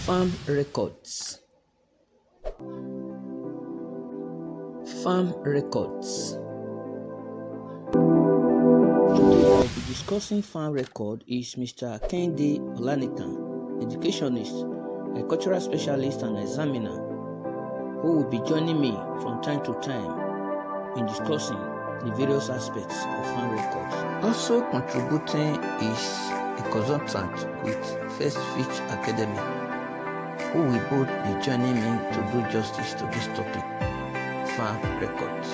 Farm records. Farm records. Today I'll be discussing farm record is Mr. Kehinde Olanikan, educationist, agricultural specialist and examiner, who will be joining me from time to time in discussing the various aspects of farm records. Also contributing is a consultant with First Fitch Academy, who will both be joining me to do justice to this topic, farm records.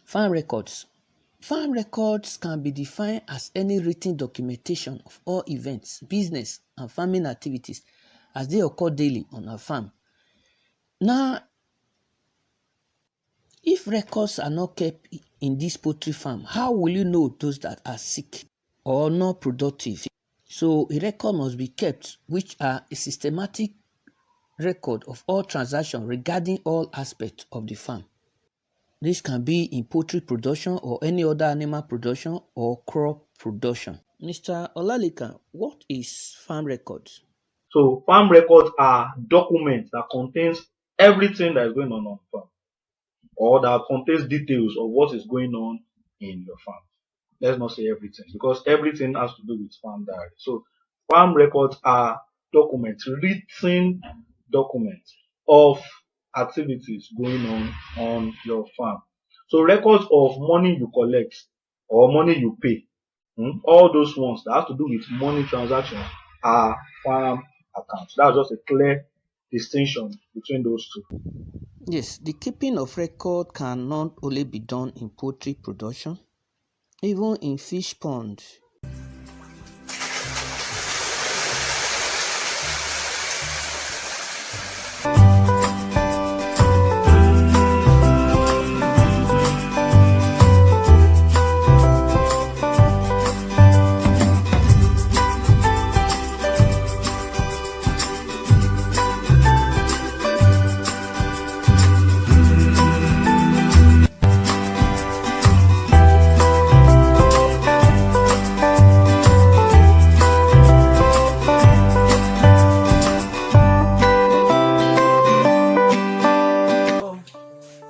Farm records. Farm records can be defined as any written documentation of all events, business, and farming activities as they occur daily on a farm. Now, if records are not kept in this poultry farm, how will you know those that are sick or not productive? So a record must be kept, which are a systematic record of all transactions regarding all aspects of the farm. This can be in poultry production or any other animal production or crop production. Mr. Olalikan, what is farm records? So farm records are documents that contains everything that is going on farm, or that contains details of what is going on in your farm. Let's not say everything, because everything has to do with farm diary. So farm records are documents, written documents of activities going on your farm. So records of money you collect or money you pay, all those ones that have to do with money transactions are farm accounts. That's just a clear distinction between those two. Yes, the keeping of record can not only be done in poultry production, even in fish ponds.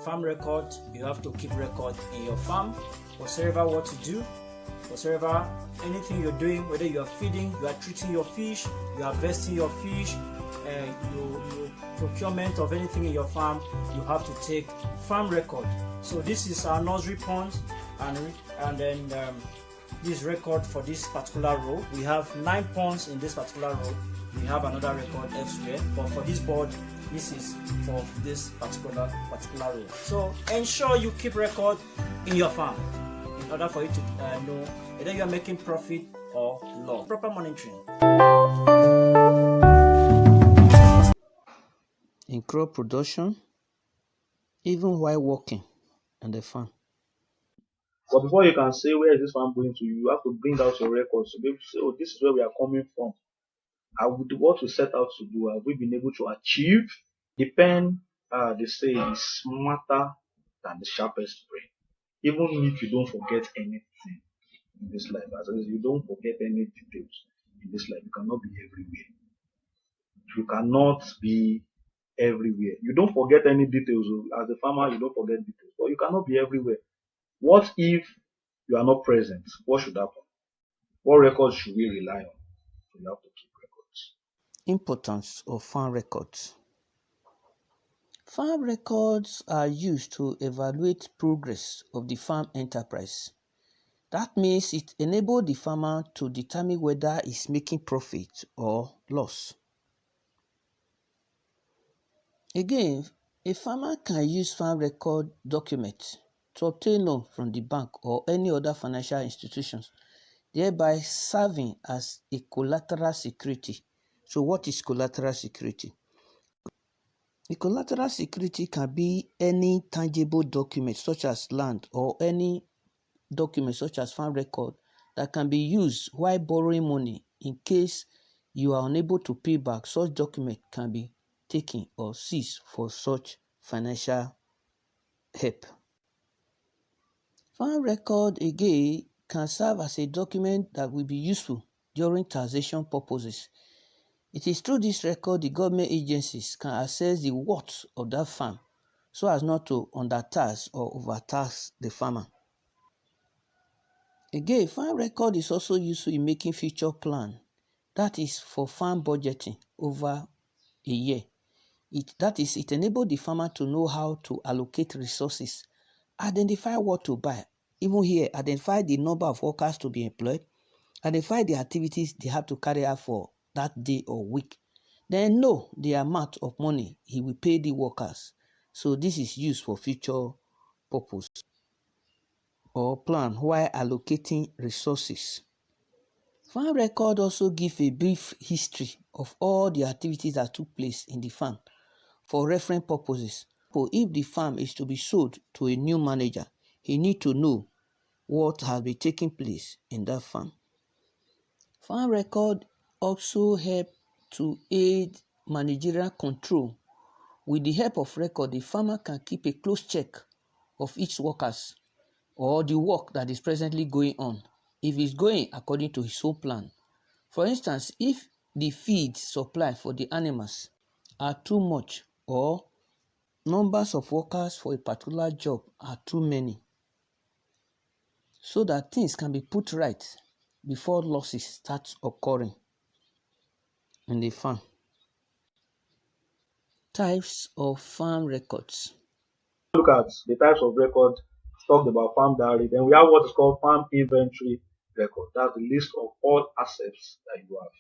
Farm record, you have to keep record in your farm, whatsoever what to do, whatsoever anything you're doing, whether you are feeding, you are treating your fish, you are harvesting your fish, you procurement of anything in your farm, you have to take farm record. So this is our nursery pond, and then this record for this particular row. We have 9 ponds in this particular row. We have another record elsewhere, but for this board, this is for this particular row. So ensure you keep record in your farm in order for you to know whether you are making profit or loss. Proper monitoring. In crop production, even while working on the farm. But before you can say where is this farm going to, you have to bring out your records to be able to say, oh, this is where we are coming from. What we set out to do, have we been able to achieve? The pen, they say, is smarter than the sharpest brain. Even if you don't forget anything in this life, as you don't forget any details in this life, you cannot be everywhere. You cannot be everywhere. You don't forget any details. As a farmer, you don't forget details, but you cannot be everywhere. What if you are not present? What should happen? What records should we rely on? So you have to keep records. Importance of farm records. Farm records are used to evaluate progress of the farm enterprise. That means it enables the farmer to determine whether he's making profit or loss. Again, a farmer can use farm record documents to obtain loan from the bank or any other financial institutions, thereby serving as a collateral security. So what is collateral security? The collateral security can be any tangible document such as land or any document such as farm record that can be used while borrowing money in case you are unable to pay back. Such document can be taken or seized for such financial help. Farm record again can serve as a document that will be useful during taxation purposes. It is through this record the government agencies can assess the worth of that farm so as not to undertax or overtax the farmer. Again, farm record is also useful in making future plan. That is for farm budgeting over a year. It enables the farmer to know how to allocate resources, identify what to buy, even here, identify the number of workers to be employed, identify the activities they have to carry out for that day or week, then know the amount of money he will pay the workers. So this is used for future purpose or plan while allocating resources. Farm record also give a brief history of all the activities that took place in the farm for reference purposes. If the farm is to be sold to a new manager, he need to know what has been taking place in that farm. Farm record also help to aid managerial control. With the help of record, the farmer can keep a close check of each workers or the work that is presently going on, if it's going according to his own plan. For instance, if the feed supply for the animals are too much or numbers of workers for a particular job are too many, so that things can be put right before losses start occurring in the farm. Types of farm records. Look at the types of record talked about farm diary. Then we have what is called farm inventory record. That's the list of all assets that you have.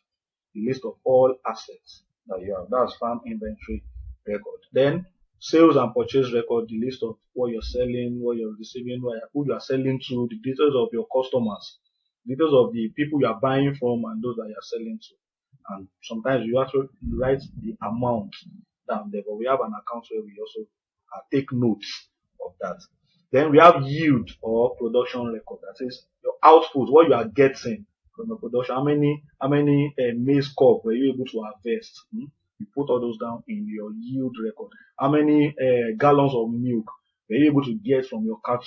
The list of all assets that you have. That's farm inventory record. Then sales and purchase record, the list of what you're selling, what you're receiving, who you are selling to, the details of your customers, details of the people you are buying from and those that you are selling to. And sometimes you actually write the amount down there, but we have an account where we also take notes of that. Then we have yield or production record. That is your output, what you are getting from the production. How many maize cob were you able to harvest? You put all those down in your yield record. How many gallons of milk were you able to get from your cattle?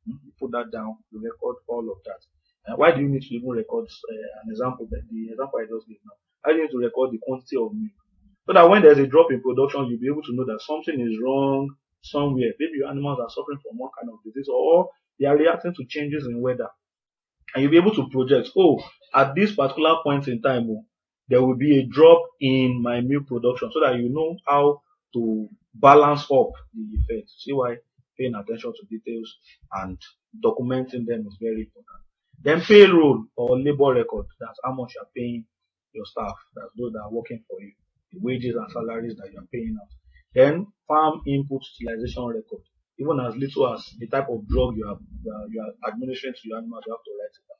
You put that down. You record all of that. And why do you need to even record an example? The example I just gave now. Why do you need to record the quantity of milk? So that when there's a drop in production, you'll be able to know that something is wrong somewhere. Maybe your animals are suffering from one kind of disease, or they are reacting to changes in weather. And you'll be able to project, at this particular point in time, there will be a drop in my milk production, so that you know how to balance up the effect. See why paying attention to details and documenting them is very important. Then payroll or labor record, that's how much you're paying your staff, that's those that are working for you, the wages and salaries that you're paying out. Then farm input utilization record, even as little as the type of drug you are administering to your animals, you have to write it down.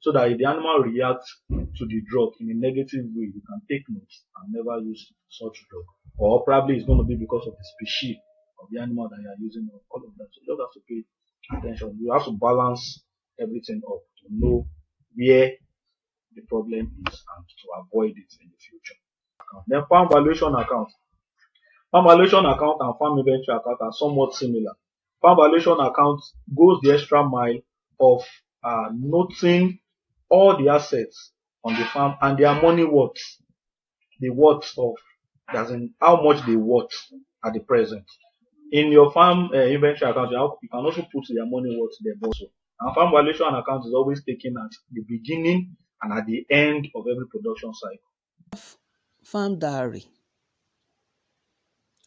So that if the animal reacts to the drug in a negative way, you can take notes and never use such drug. Or probably it's going to be because of the species of the animal that you are using, or all of that. So you just have to pay attention. You have to balance everything up to know where the problem is and to avoid it in the future. Then farm valuation account. Farm valuation account and farm inventory account are somewhat similar. Farm valuation account goes the extra mile of noting all the assets on the farm and their money worth, the worth of, as in how much they worth at the present. In your farm inventory account, you can also put their money worth there also. And farm valuation account is always taken at the beginning and at the end of every production cycle. Farm diary.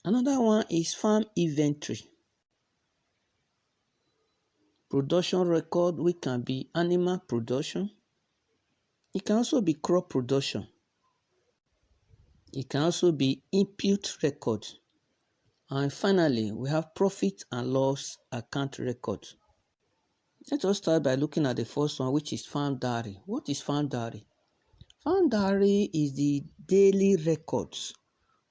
Another one is farm inventory. Production record, which can be animal production. It can also be crop production. It can also be input record. And finally, we have profit and loss account record. Let us start by looking at the first one, which is farm diary. What is farm diary? Farm diary is the daily records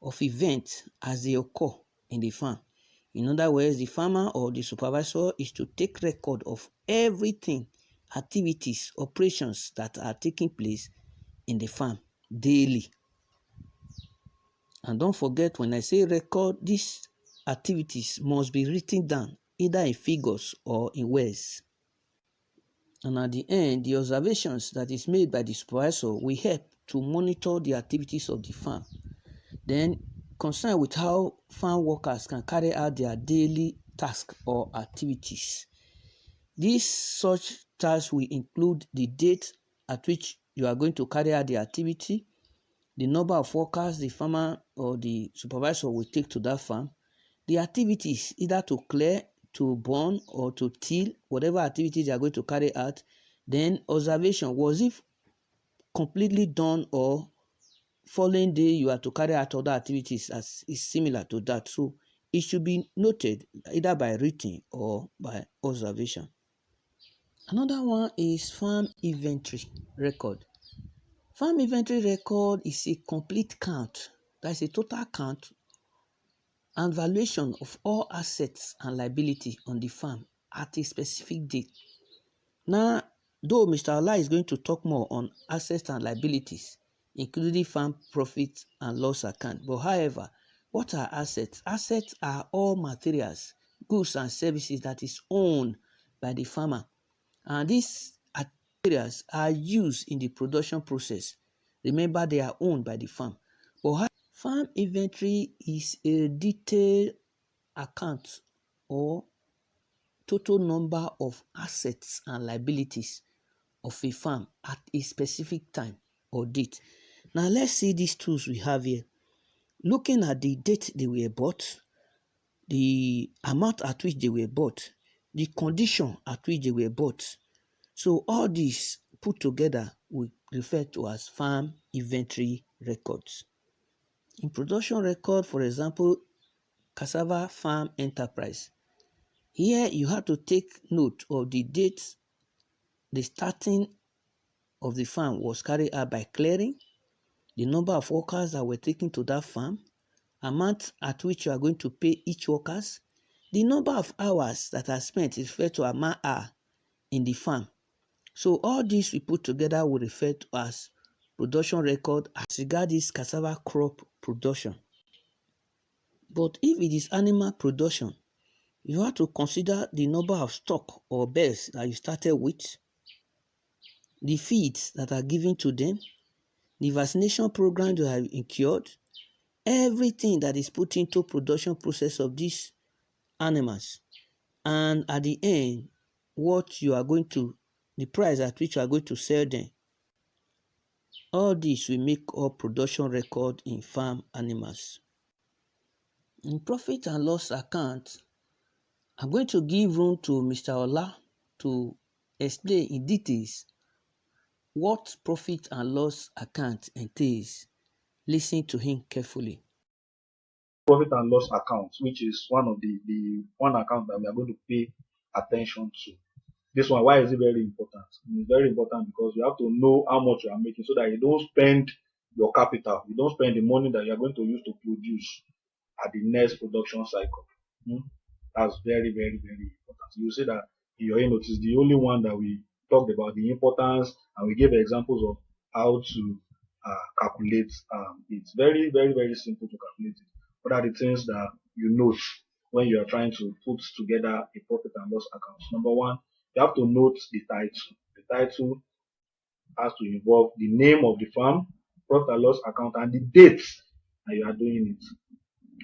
of events as they occur in the farm. In other words, the farmer or the supervisor is to take record of everything, activities, operations that are taking place in the farm daily. And don't forget, when I say record, these activities must be written down either in figures or in words. And at the end, the observations that is made by the supervisor will help to monitor the activities of the farm. Then concerned with how farm workers can carry out their daily tasks or activities. These such tasks will include the date at which you are going to carry out the activity, the number of workers the farmer or the supervisor will take to that farm, the activities either to clear, to burn, or to till, whatever activities they are going to carry out. Then observation, was it completely done, or following day you are to carry out other activities as is similar to that. So it should be noted either by written or by observation. Another one is farm inventory record. Farm inventory record is a complete count, that is a total count and valuation of all assets and liability on the farm at a specific date. Now, though Mr. Ola is going to talk more on assets and liabilities, including farm profit and loss account, but however, what are assets? Assets are all materials, goods and services that is owned by the farmer, and these materials are used in the production process. Remember, they are owned by the farm. But farm inventory is a detailed account or total number of assets and liabilities of a farm at a specific time or date. Now let's see these tools we have here. Looking at the date they were bought, the amount at which they were bought, the condition at which they were bought. So all these put together we refer to as farm inventory records. In production record, for example, cassava farm enterprise. Here you have to take note of the date the starting of the farm was carried out by clearing, the number of workers that were taken to that farm, amount at which you are going to pay each workers, the number of hours that are spent is referred to as man-hour in the farm. So all this we put together will refer to as production record as regards this cassava crop production. But if it is animal production, you have to consider the number of stock or birds that you started with, the feeds that are given to them, the vaccination program you have incurred, everything that is put into production process of these animals, and at the end, what you are going to, the price at which you are going to sell them. All this will make up production record in farm animals. In profit and loss account, I'm going to give room to Mr. Ola to explain in details what profit and loss account entails. Listen to him carefully. Profit and loss account, which is one of the one account that we are going to pay attention to. This one, why is it very important? It's very important because you have to know how much you are making so that you don't spend your capital, you don't spend the money that you are going to use to produce at the next production cycle. That's very, very, very important. You see that in your note is the only one that we talked about the importance and we gave examples of how to calculate it's very, very, very simple to calculate it. What are the things that you note when you are trying to put together a profit and loss account? Number one, you have to note the title. The title has to involve the name of the farm, profit and loss account, and the date that you are doing it.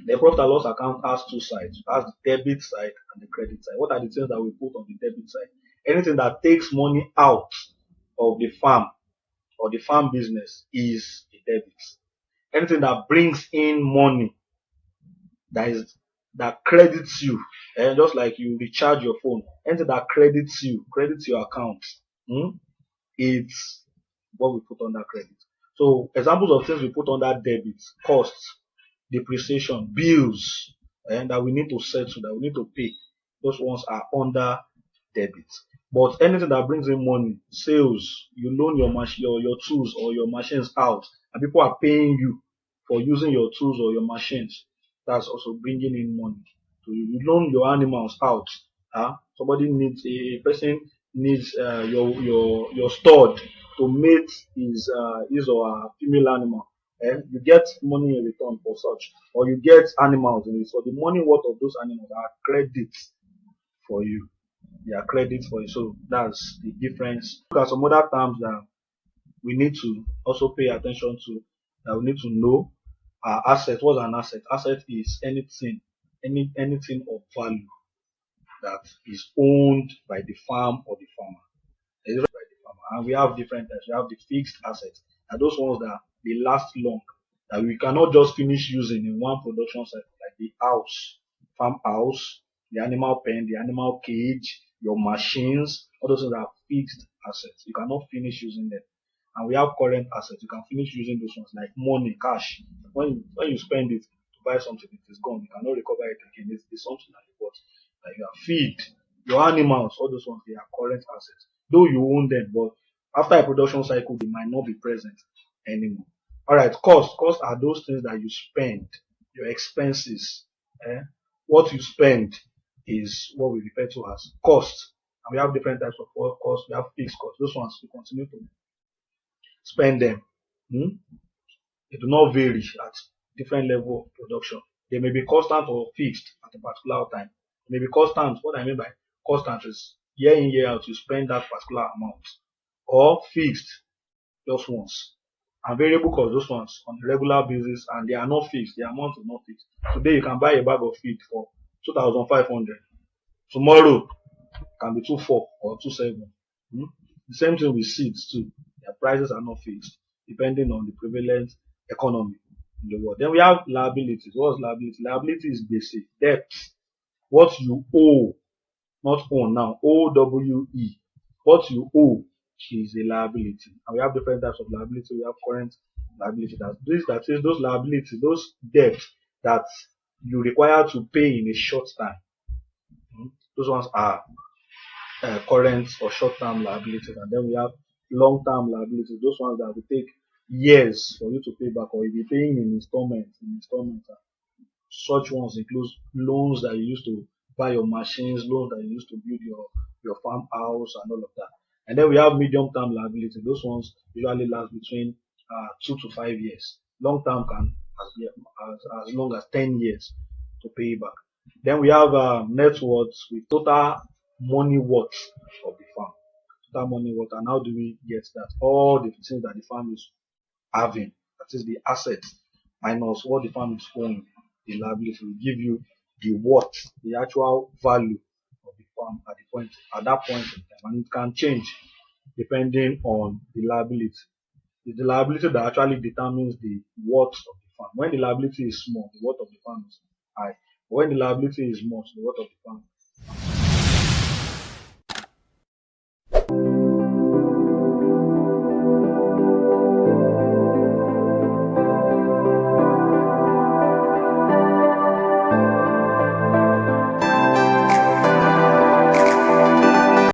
The profit and loss account has two sides. It has the debit side and the credit side. What are the things that we put on the debit side? Anything that takes money out of the farm or the farm business is the debit. Anything that brings in money that credits you, and just like you recharge your phone, anything that credits you, credits your account, it's what we put under credit. So examples of things we put under debit: costs, depreciation, bills, and that we need to settle, that we need to pay. Those ones are under debit. But anything that brings in money, sales, you loan your tools or your machines out, and people are paying you for using your tools or your machines, that's also bringing in money. So you loan your animals out. Somebody needs a person needs your stud to mate his or her female animal, and you get money in return for such, or you get animals in it. So the money worth of those animals are credits for you. They are credits for you. So that's the difference. Look at some other terms that we need to also pay attention to, that we need to know our asset. What's an asset? Asset is anything of value that is owned by the farm or the farmer. And we have different types. We have the fixed assets, and those ones that they last long, that we cannot just finish using in one production cycle, like the house, farm house, the animal pen, the animal cage, your machines, all those things are fixed assets. You cannot finish using them. And we have current assets. You can finish using those ones, like money, cash. When you spend it to buy something, it is gone. You cannot recover it again. It's something that you bought. Like your feed, your animals, all those ones, they are current assets. Though you own them, but after a production cycle, they might not be present anymore. All right, cost. Cost are those things that you spend, your expenses. Eh? What you spend is what we refer to as cost. And we have different types of cost. We have fixed cost. Those ones we continue to spend them. Hmm? They do not vary at different level of production. They may be constant or fixed at a particular time. They may be constant. What I mean by constant is year in, year out, you spend that particular amount. Or fixed, just once. And variable cost, those ones on a regular basis, and they are not fixed. The amount is not fixed. Today you can buy a bag of feed for 2,500. Tomorrow can be 2,400 or 2,700. The same thing with seeds too. Their prices are not fixed, depending on the prevalent economy in the world. Then we have liabilities. What's liability? Liability is basic debt. What you owe, not own now. OWE. What you owe is a liability. And we have different types of liability. We have current liability. That is those liabilities, those debts that you require to pay in a short time. Those ones are current or short-term liabilities. And then we have long-term liabilities. Those ones that will take years for you to pay back, or you'll be paying in installments. Such ones include loans that you used to buy your machines, loans that you used to build your farmhouse and all of that. And then we have medium-term liability. Those ones usually last between 2 to 5 years. Long-term can as long as 10 years to pay back. Then we have net worth with total money worth of the farm. Total money worth, and how do we get that? All the things that the farm is having, that is the assets, minus what the farm is owing, the liability, will give you the worth, the actual value of the farm at that point in time, and it can change depending on the liability. It's the liability that actually determines the worth of the farm. When the liability is small, the worth of the farm is high. When the liability is much, the worth of the farm